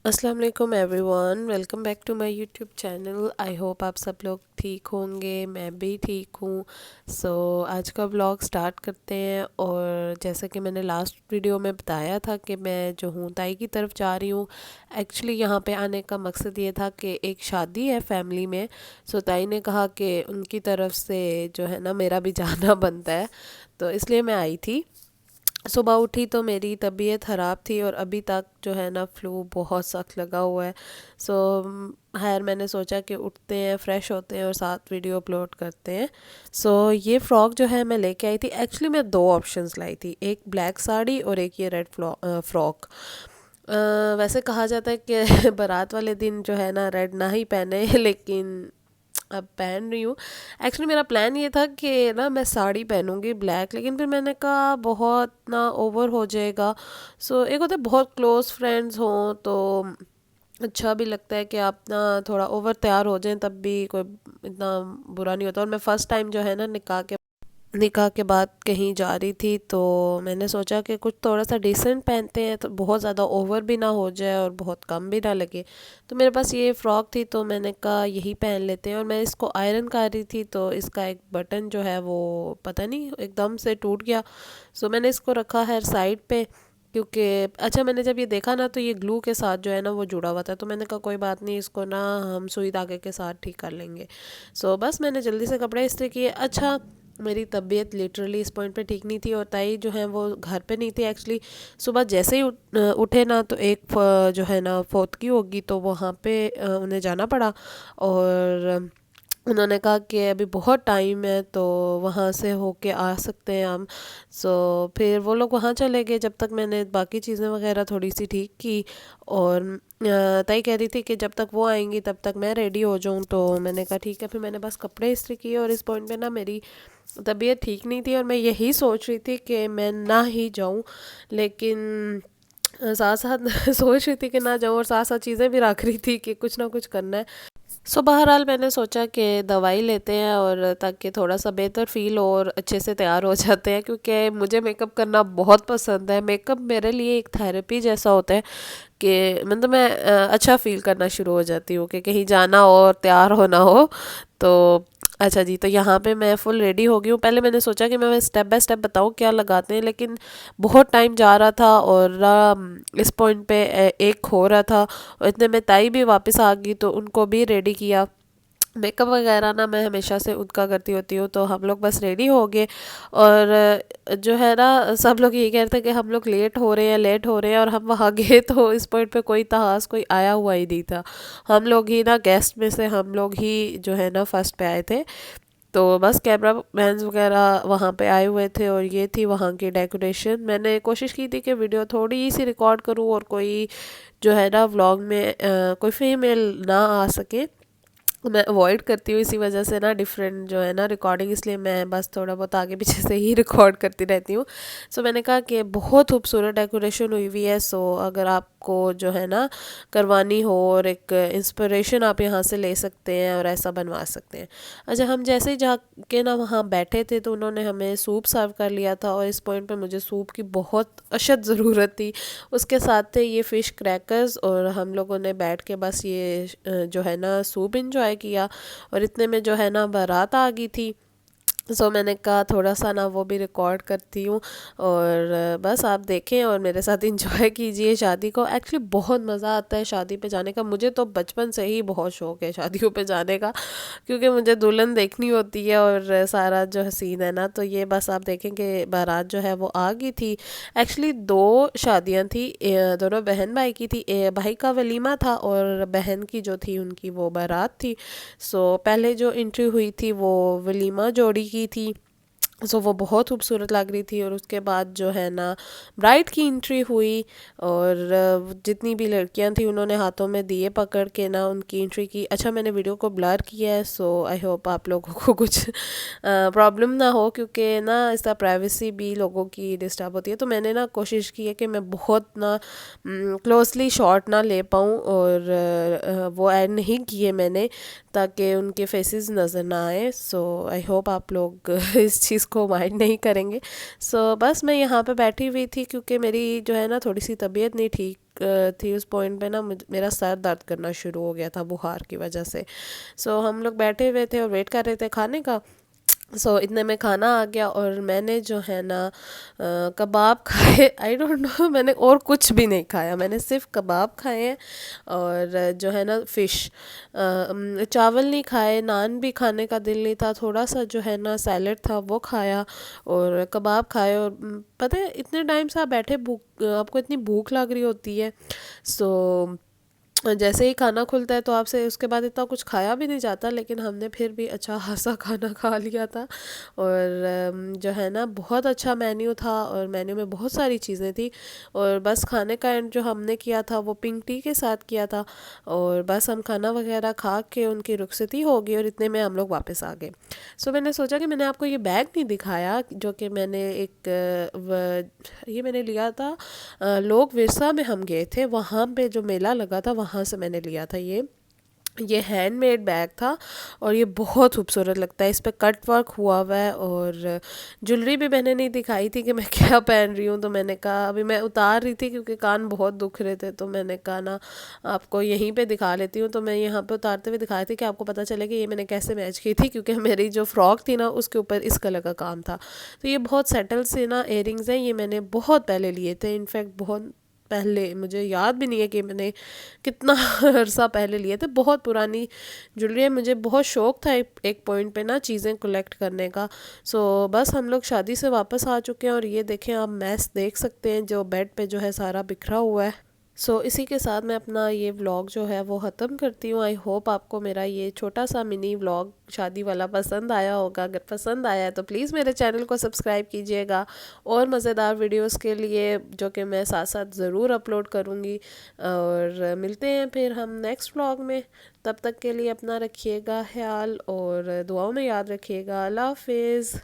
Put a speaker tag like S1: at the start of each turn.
S1: अस्सलाम वालेकुम everyone, welcome back to my YouTube channel. I hope आप सब लोग ठीक होंगे, मैं भी ठीक हूँ। आज का व्लॉग स्टार्ट करते हैं। और जैसा कि मैंने लास्ट वीडियो में बताया था कि मैं जो हूँ ताई की तरफ जा रही हूँ। एक्चुअली यहाँ पे आने का मकसद ये था कि एक शादी है फैमिली में। ताई ने कहा कि उनकी तरफ से जो है ना मेरा भी जाना बनता है, तो इसलिए मैं आई थी। सुबह उठी तो मेरी तबीयत ख़राब थी और अभी तक जो है ना फ्लू बहुत सख्त लगा हुआ है। सो खैर मैंने सोचा कि उठते हैं, फ्रेश होते हैं और साथ वीडियो अपलोड करते हैं। ये फ़्रॉक जो है मैं लेके आई थी। एक्चुअली मैं दो ऑप्शंस लाई थी, एक ब्लैक साड़ी और एक ये रेड फ्रॉक। वैसे कहा जाता है कि बारात वाले दिन जो है ना रेड ना ही पहने लेकिन अब पहन रही हूँ। एक्चुअली मेरा प्लान ये था कि ना मैं साड़ी पहनूंगी ब्लैक, लेकिन फिर मैंने कहा बहुत ना ओवर हो जाएगा। एक होता है बहुत क्लोज फ्रेंड्स हों तो अच्छा भी लगता है कि आप ना थोड़ा ओवर तैयार हो जाएं, तब भी कोई इतना बुरा नहीं होता। और मैं फ़र्स्ट टाइम जो है ना निकाह के बाद कहीं जा रही थी, तो मैंने सोचा कि कुछ थोड़ा सा डिसेंट पहनते हैं, तो बहुत ज़्यादा ओवर भी ना हो जाए और बहुत कम भी ना लगे। तो मेरे पास ये फ़्रॉक थी, तो मैंने कहा यही पहन लेते हैं। और मैं इसको आयरन कर रही थी तो इसका एक बटन जो है वो पता नहीं एकदम से टूट गया। मैंने इसको रखा है साइड पे, क्योंकि अच्छा मैंने जब ये देखा ना तो ये ग्लू के साथ जो है ना वो जुड़ा हुआ था, तो मैंने कहा कोई बात नहीं, इसको ना हम सुई धागे के साथ ठीक कर लेंगे। बस मैंने जल्दी से कपड़े इस्त्री किए। अच्छा मेरी तबीयत लिटरली इस पॉइंट पे ठीक नहीं थी और ताई जो है वो घर पे नहीं थी एक्चुअली। सुबह जैसे ही उठे ना तो एक जो है ना फौतगी होगी, तो वहाँ पे उन्हें जाना पड़ा। और उन्होंने कहा कि अभी बहुत टाइम है तो वहाँ से होके आ सकते हैं हम। फिर वो लोग वहाँ चले गए जब तक मैंने बाकी चीज़ें वगैरह थोड़ी सी ठीक की। और ताई कह रही थी कि जब तक वो आएंगी तब तक मैं रेडी हो जाऊँ, तो मैंने कहा ठीक है। फिर मैंने बस कपड़े इस्त्री किए और इस पॉइंट पे ना मेरी तबीयत ठीक नहीं थी और मैं यही सोच रही थी कि मैं ना ही जाऊँ, लेकिन साथ साथ सोच रही थी कि ना जाऊँ और साथ साथ चीज़ें भी रख रही थी कि कुछ ना कुछ करना है। बहरहाल मैंने सोचा कि दवाई लेते हैं और ताकि थोड़ा सा बेहतर फील हो और अच्छे से तैयार हो जाते हैं, क्योंकि मुझे मेकअप करना बहुत पसंद है। मेकअप मेरे लिए एक थेरेपी जैसा होता है कि मतलब मैं अच्छा फील करना शुरू हो जाती हूँ कि कहीं जाना हो और तैयार होना हो। तो अच्छा जी, तो यहाँ पे मैं फुल रेडी हो गई हूँ। पहले मैंने सोचा कि मैं स्टेप बाय स्टेप बताऊँ क्या लगाते हैं, लेकिन बहुत टाइम जा रहा था और इस पॉइंट पे एक हो रहा था और इतने में ताई भी वापस आ गई, तो उनको भी रेडी किया। मेकअप वगैरह ना मैं हमेशा से उनका करती होती हूँ, तो हम लोग बस रेडी हो गए। और जो है ना सब लोग यही कहते हैं कि हम लोग लेट हो रहे हैं, और हम वहाँ गए तो इस पॉइंट पे कोई खास कोई आया हुआ ही नहीं था। हम लोग ही ना गेस्ट में से हम लोग ही जो है ना फर्स्ट पे आए थे। तो बस कैमरा मैन्स वगैरह वहाँ पे आए हुए थे और ये थी वहाँ की डेकोरेशन। मैंने कोशिश की थी कि वीडियो थोड़ी सी रिकॉर्ड करूँ और कोई जो है ना व्लॉग में कोई फीमेल ना आ सके। मैं अवॉइड करती हूँ इसी वजह से ना डिफरेंट जो है ना रिकॉर्डिंग, इसलिए मैं बस थोड़ा बहुत आगे पीछे से ही रिकॉर्ड करती रहती हूँ। मैंने कहा कि बहुत खूबसूरत डेकोरेशन हुई हुई है, अगर आपको जो है ना करवानी हो और एक इंस्पिरेशन आप यहाँ से ले सकते हैं और ऐसा बनवा सकते हैं। अच्छा हम जैसे ही जाके ना वहाँ बैठे थे तो उन्होंने हमें सूप सर्व कर लिया था और इस पॉइंट पे मुझे सूप की बहुत अशद ज़रूरत थी। उसके साथ थे ये फ़िश क्रैकर्स और हम लोगों ने बैठ के बस ये जो है ना सूप इंजॉय किया। और इतने में जो है ना बारात आ गई थी। मैंने कहा थोड़ा सा ना वो भी रिकॉर्ड करती हूँ और बस आप देखें और मेरे साथ इंजॉय कीजिए शादी को। एक्चुअली बहुत मज़ा आता है शादी पे जाने का। मुझे तो बचपन से ही बहुत शौक है शादियों पे जाने का, क्योंकि मुझे दुल्हन देखनी होती है और सारा जो हसीन है ना। तो ये बस आप देखें कि बारात जो है वो आ गई थी। एक्चुअली दो शादियाँ थी, दोनों बहन भाई की थी। भाई का वलीमा था और बहन की जो थी उनकी वो बारात थी। पहले जो एंट्री हुई थी वो वलीमा जोड़ी की थी। वो बहुत खूबसूरत लग रही थी। और उसके बाद जो है ना ब्राइड की एंट्री हुई और जितनी भी लड़कियां थी उन्होंने हाथों में दिए पकड़ के ना उनकी एंट्री की। अच्छा मैंने वीडियो को ब्लर किया है, आई होप आप लोगों को कुछ प्रॉब्लम ना हो, क्योंकि ना इसका प्राइवेसी भी लोगों की डिस्टर्ब होती है। तो मैंने ना कोशिश की है कि मैं बहुत ना क्लोजली शॉट ना ले पाऊँ और वो ऐड नहीं किए मैंने, ताकि उनके फेसेस नज़र ना आए। आई होप आप लोग इस चीज़ इसको माइंड नहीं करेंगे। सो बस मैं यहाँ पे बैठी हुई थी क्योंकि मेरी जो है ना थोड़ी सी तबीयत नहीं ठीक थी। उस पॉइंट पे ना मेरा सर दर्द करना शुरू हो गया था बुखार की वजह से। सो हम लोग बैठे हुए थे और वेट कर रहे थे खाने का। सो इतने में खाना आ गया और मैंने जो है ना कबाब खाए। आई डोंट नो, मैंने और कुछ भी नहीं खाया, मैंने सिर्फ कबाब खाए हैं और जो है ना फ़िश। चावल नहीं खाए, नान भी खाने का दिल नहीं था, थोड़ा सा जो है ना सैलेड था वो खाया और कबाब खाए। और पता है इतने टाइम से आप बैठे भूख, आपको इतनी भूख लग रही होती है। सो जैसे ही खाना खुलता है तो आपसे उसके बाद इतना कुछ खाया भी नहीं जाता, लेकिन हमने फिर भी अच्छा खासा खाना खा लिया था। और जो है ना बहुत अच्छा मेन्यू था और मेन्यू में बहुत सारी चीज़ें थी। और बस खाने का एंड जो हमने किया था वो पिंक टी के साथ किया था। और बस हम खाना वगैरह खा के उनकी रुखसती हो गई और इतने में हम लोग वापस आ गए। सो मैंने सोचा कि मैंने आपको ये बैग नहीं दिखाया जो कि मैंने एक ये मैंने लिया था लोक विरसा में हम गए थे, वहाँ पे जो मेला लगा था वहाँ से मैंने लिया था ये हैंडमेड बैग था और ये बहुत खूबसूरत लगता है। इस पे कट वर्क हुआ हुआ है और ज्वेलरी भी मैंने नहीं दिखाई थी कि मैं क्या पहन रही हूँ। तो मैंने कहा अभी मैं उतार रही थी क्योंकि कान बहुत दुख रहे थे, तो मैंने कहा ना आपको यहीं पे दिखा लेती हूँ। तो मैं यहाँ पे उतारते हुए दिखाई थी कि आपको पता चले कि ये मैंने कैसे मैच की थी, क्योंकि मेरी जो फ्रॉक थी ना उसके ऊपर इस कलर का काम था। तो ये बहुत सेटल से ना इयरिंग्स हैं, ये मैंने बहुत पहले लिए थे, इनफैक्ट बहुत पहले, मुझे याद भी नहीं है कि मैंने कितना अरसा पहले लिए थे। बहुत पुरानी ज्वेलरी है, मुझे बहुत शौक था एक पॉइंट पे ना चीज़ें कलेक्ट करने का। सो बस हम लोग शादी से वापस आ चुके हैं और ये देखें आप मैस देख सकते हैं जो बेड पे जो है सारा बिखरा हुआ है। सो इसी के साथ मैं अपना ये व्लॉग जो है वो ख़त्म करती हूँ। आई होप आपको मेरा ये छोटा सा मिनी व्लॉग शादी वाला पसंद आया होगा। अगर पसंद आया है तो प्लीज़ मेरे चैनल को सब्सक्राइब कीजिएगा और मज़ेदार वीडियोस के लिए जो कि मैं साथ साथ ज़रूर अपलोड करूँगी। और मिलते हैं फिर हम नेक्स्ट व्लॉग में। तब तक के लिए अपना रखिएगा ख्याल और दुआओं में याद रखिएगा। अल्लाह हाफिज़।